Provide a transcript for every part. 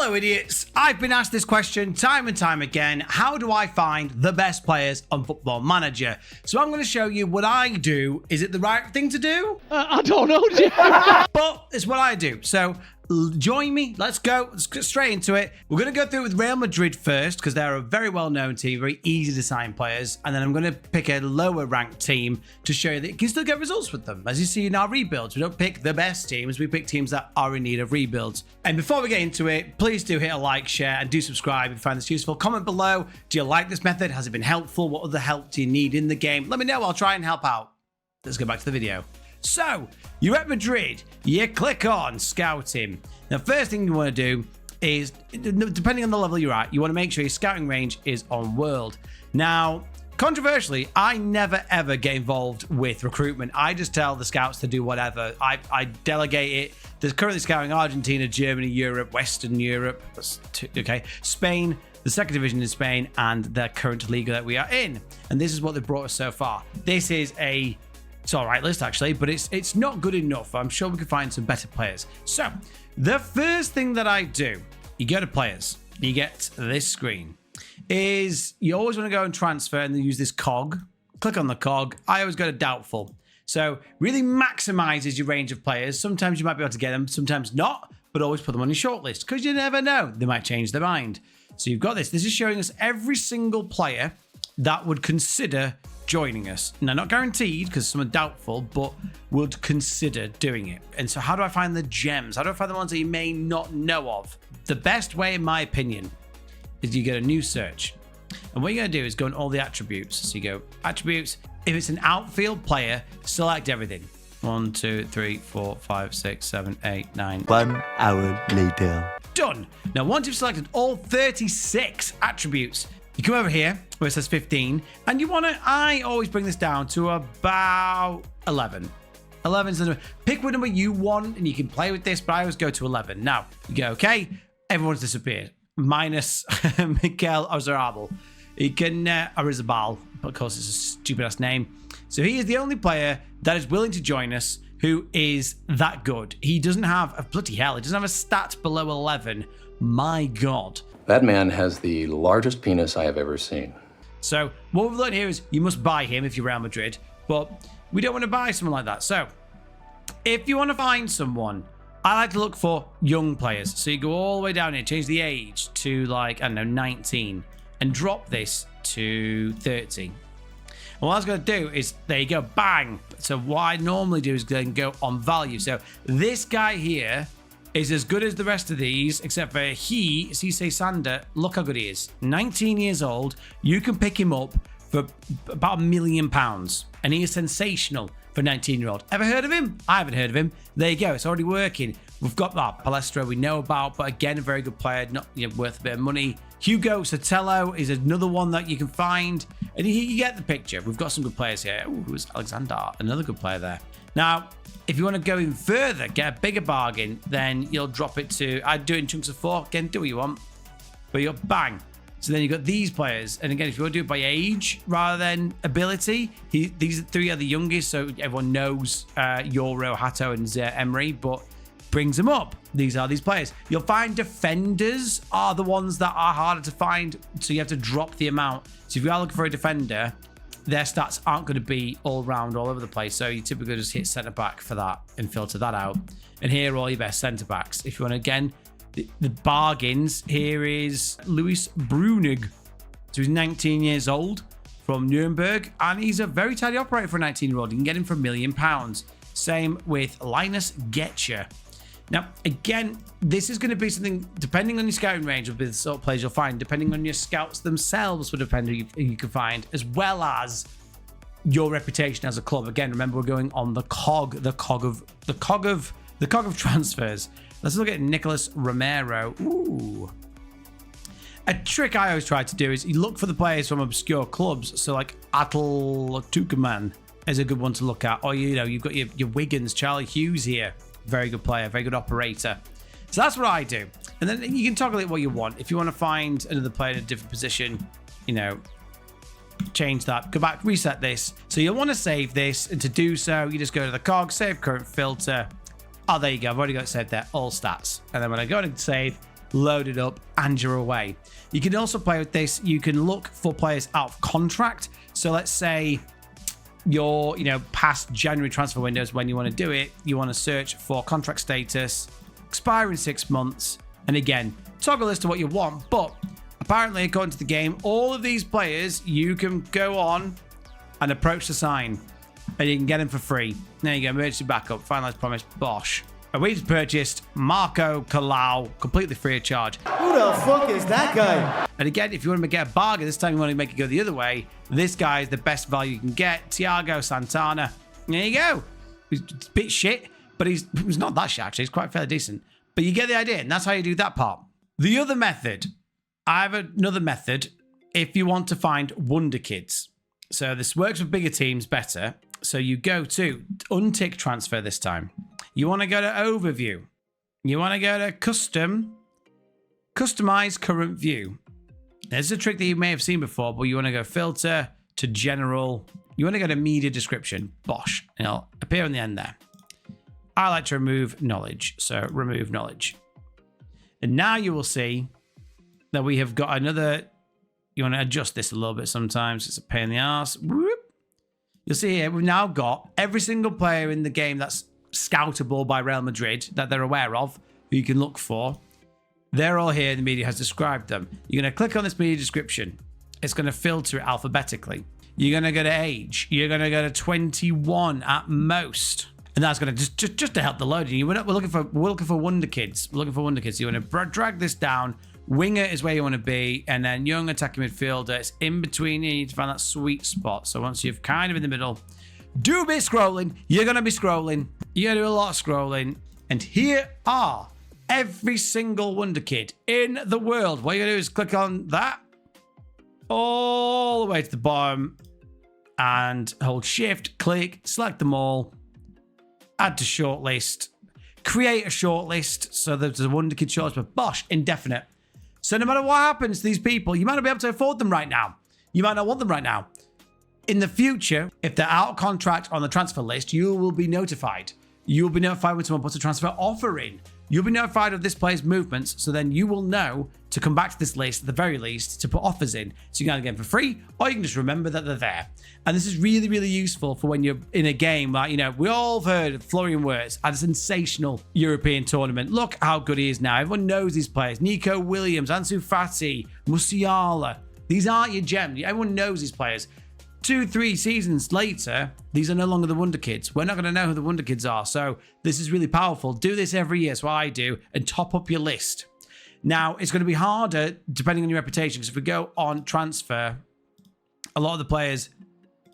Hello, idiots. I've been asked this question time and time again. How do I find the best players on Football Manager? So I'm going to show you what I do. Is it the right thing to do? I don't know, Jim. But it's what I do. So join me. Let's go. Let's get straight into it. We're going to go through it with Real Madrid first because they're a very well-known team, very easy to sign players. And then I'm going to pick a lower-ranked team to show you that you can still get results with them. As you see in our rebuilds, we don't pick the best teams. We pick teams that are in need of rebuilds. And before we get into it, please do hit a like, share, and do subscribe if you find this useful. Comment below. Do you like this method? Has it been helpful? What other help do you need in the game? Let me know. I'll try and help out. Let's go back to the video. So, you're at Madrid, you click on Scouting. Now, first thing you want to do is, depending on the level you're at, you want to make sure your scouting range is on World. Now, controversially, I never ever get involved with recruitment. I just tell the scouts to do whatever. I delegate it. There's currently scouting Argentina, Germany, Europe, Western Europe, okay, Spain, the second division in Spain, and the current league that we are in. And this is what they've brought us so far. This is it's all right list actually, but it's not good enough. I'm sure we can find some better players. So the first thing that I do, you go to players, you get this screen, is you always want to go and transfer and then use this cog. Click on the cog. I always go to doubtful. So really maximizes your range of players. Sometimes you might be able to get them, sometimes not, but always put them on your shortlist because you never know. They might change their mind. So you've got this. This is showing us every single player that would consider joining us. Now, not guaranteed because some are doubtful, but would consider doing it. And so how do I find the gems? How do I find the ones that you may not know of? The best way, in my opinion, is you get a new search. And what you're going to do is go in all the attributes. So you go attributes. If it's an outfield player, select everything. 1, 2, 3, 4, 5, 6, 7, 8, 9. 1 hour later. Done. Now, once you've selected all 36 attributes, you come over here where it says 15, and you want to, I always bring this down to about 11. 11 is the number. Pick what number you want, and you can play with this, but I always go to 11. Now, you go, okay, everyone's disappeared, minus Mikel Oyarzabal. You can, Oyarzabal, but of course it's a stupid-ass name. So he is the only player that is willing to join us who is that good. He doesn't have, bloody hell, he doesn't have a stat below 11. My God. That man has the largest penis I have ever seen. So what we've learned here is you must buy him if you're Real Madrid, but we don't want to buy someone like that. So if you want to find someone, I like to look for young players. So you go all the way down here, change the age to like, I don't know, 19 and drop this to 30. And what I was going to do is, there you go, bang. So what I normally do is then go on value. So this guy here is as good as the rest of these, except for Cisse Sander. Look how good he is. 19 years old. You can pick him up for about £1 million. And he is sensational for a 19-year-old. Ever heard of him? I haven't heard of him. There you go. It's already working. We've got that Palestra we know about, but again, a very good player, not worth a bit of money. Hugo Sotelo is another one that you can find. And you get the picture. We've got some good players here. Ooh, who's Alexander? Another good player there. Now, if you want to go in further, get a bigger bargain, then you'll drop it to, I'd do it in chunks of 4. Again, do what you want. But you're bang. So then you've got these players. And again, if you want to do it by age rather than ability, these 3 are the youngest. So everyone knows Euro, Hato, and Emery, but brings them up. These are these players. You'll find defenders are the ones that are harder to find. So you have to drop the amount. So if you are looking for a defender, their stats aren't going to be all round, all over the place. So you typically just hit centre back for that and filter that out. And here are all your best centre backs. If you want, again, the bargains, here is Luis Brunig. So he's 19 years old from Nuremberg, and he's a very tidy operator for a 19-year-old. You can get him for £1 million. Same with Linus Getcher. Now, again, this is going to be something, depending on your scouting range, will be the sort of players you'll find. Depending on your scouts themselves will depend who you can find, as well as your reputation as a club. Again, remember, we're going on the cog of transfers. Let's look at Nicolas Romero. Ooh. A trick I always try to do is you look for the players from obscure clubs. So like Atal Tukuman is a good one to look at. Or, you've got your Wiggins, Charlie Hughes here. Very good player, very good operator. So that's what I do. And then you can toggle it what you want. If you want to find another player in a different position, change that, go back, reset this. So you'll want to save this. And to do so, you just go to the cog, save current filter. Oh, there you go. I've already got it saved there, all stats. And then when I go to save, load it up, and you're away. You can also play with this. You can look for players out of contract. So let's say your, past January transfer windows, when you want to do it, you want to search for contract status, expire in 6 months, and again, toggle as to what you want. But apparently, according to the game, all of these players, you can go on and approach to sign, and you can get them for free. There you go, emergency backup, finalized promise, bosh. And we just purchased Marco Colau completely free of charge. Who the fuck is that guy? And again, if you want to get a bargain, this time you want to make it go the other way, this guy is the best value you can get. Thiago Santana. There you go. He's a bit shit, but he's not that shit, actually. He's quite fairly decent. But you get the idea, and that's how you do that part. The other method, I have another method if you want to find WONDERKIDS. So this works with bigger teams better. So you go to untick transfer this time. You want to go to overview. You want to go to customize current view. There's a trick that you may have seen before, but you want to go filter to general. You want to go to media description, bosh, and it'll appear on the end there. I like to remove knowledge, so remove knowledge. And now you will see that we have got another. You want to adjust this a little bit sometimes. It's a pain in the ass. Whoop. You'll see here, we've now got every single player in the game that's scoutable by Real Madrid that they're aware of, who you can look for. They're all here. The media has described them. You're going to click on this media description. It's going to filter it alphabetically. You're going to go to age. You're going to go to 21 at most. And that's going to just to help the loading. We're looking for WONDERKIDS. We're looking for WONDERKIDS. You want to drag this down. Winger is where you want to be, and then young attacking midfielder. It's in between. You need to find that sweet spot. So once you've kind of in the middle, do a bit of scrolling. You're going to be scrolling. You're going to do a lot of scrolling. And here are every single WONDERKID in the world. What you're going to do is click on that all the way to the bottom and hold shift, click, select them all, add to shortlist, create a shortlist. So there's a WONDERKID shortlist, but bosh, indefinite. So no matter what happens to these people, you might not be able to afford them right now. You might not want them right now. In the future, if they're out of contract on the transfer list, you will be notified. You'll be notified when someone puts a transfer offer in. You'll be notified of this player's movements, so then you will know to come back to this list at the very least to put offers in. So you can either get them for free, or you can just remember that they're there. And this is really, really useful for when you're in a game like, we all have heard of Florian Wirtz at a sensational European tournament. Look how good he is now. Everyone knows these players. Nico Williams, Ansu Fati, Musiala. These aren't your gems. Everyone knows these players. 2-3 seasons later, these are no longer the WONDERKIDS. We're not going to know who the WONDERKIDS are. So this is really powerful. Do this every year. That's what I do. And top up your list. Now, it's going to be harder depending on your reputation. Because if we go on transfer, a lot of the players,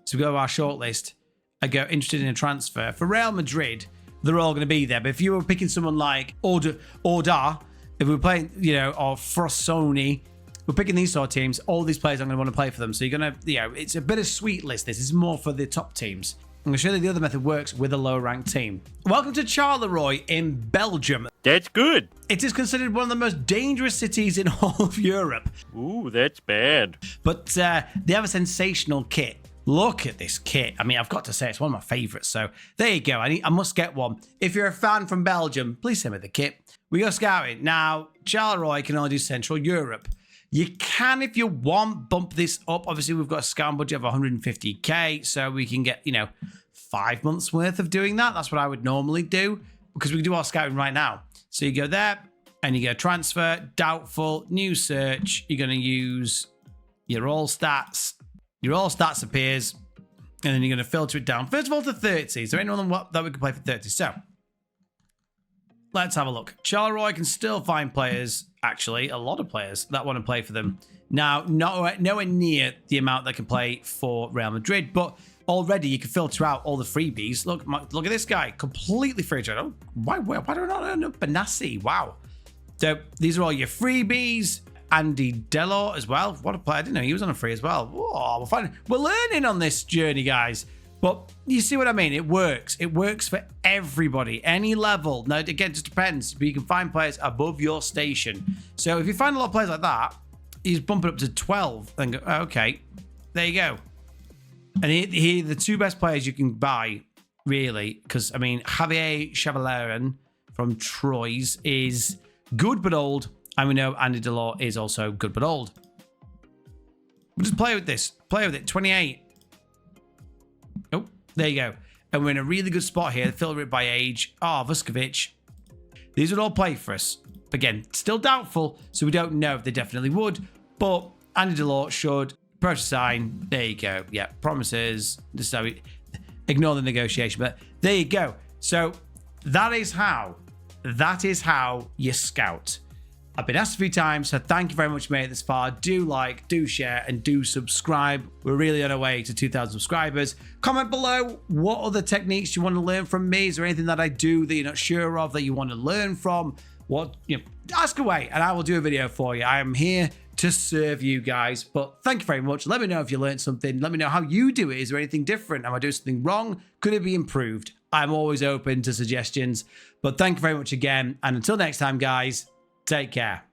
so we go to our shortlist, I go interested in a transfer. For Real Madrid, they're all going to be there. But if you were picking someone like Orda, if we were playing, or Frosoni, we're picking these sort of teams. All these players I'm going to want to play for them. So you're going to, it's a bit of sweet list. This is more for the top teams. I'm going to show you the other method works with a lower ranked team. Welcome to Charleroi in Belgium. That's good. It is considered one of the most dangerous cities in all of Europe. Ooh, that's bad. But they have a sensational kit. Look at this kit. I mean, I've got to say, it's one of my favorites. So there you go. I must get one. If you're a fan from Belgium, please send me the kit. We go scouting. Now, Charleroi can only do Central Europe. You can, if you want, bump this up. Obviously, we've got a scout budget of 150k, so we can get, 5 months worth of doing that. That's what I would normally do, because we can do our scouting right now. So you go there, and you go transfer, doubtful, new search. You're going to use your all stats. Your all stats appears, and then you're going to filter it down. First of all, to 30. Is there anyone that we can play for 30? So let's have a look. Charleroi can still find players, actually, a lot of players that want to play for them. Now, nowhere near the amount that can play for Real Madrid, but already you can filter out all the freebies. Look at this guy, completely free. Why do I not earn up Benassi? Wow. So these are all your freebies. Andy Delort as well. What a player. I didn't know he was on a free as well. Whoa, we're learning on this journey, guys. But you see what I mean? It works. It works for everybody, any level. Now, again, it just depends. But you can find players above your station. So if you find a lot of players like that, you just bump it up to 12 and go, okay, there you go. And here the two best players you can buy, really, because, Javier Chevalier from Troyes is good but old. And we know Andy Delort is also good but old. We'll just play with this. Play with it. 28. Oh, there you go. And we're in a really good spot here. Filter it by age. Oh, Vuskovic. These would all play for us. Again, still doubtful, so we don't know if they definitely would. But Andy Delort should. Approach sign. There you go. Yeah, promises. Just so we ignore the negotiation. But there you go. So that is how you scout. I've been asked a few times, so thank you very much for making it this far. Do like, do share, and do subscribe. We're really on our way to 2,000 subscribers. Comment below what other techniques you want to learn from me. Is there anything that I do that you're not sure of that you want to learn from? What, ask away, and I will do a video for you. I am here to serve you guys. But thank you very much. Let me know if you learned something. Let me know how you do it. Is there anything different? Am I doing something wrong? Could it be improved? I'm always open to suggestions. But thank you very much again. And until next time, guys, take care.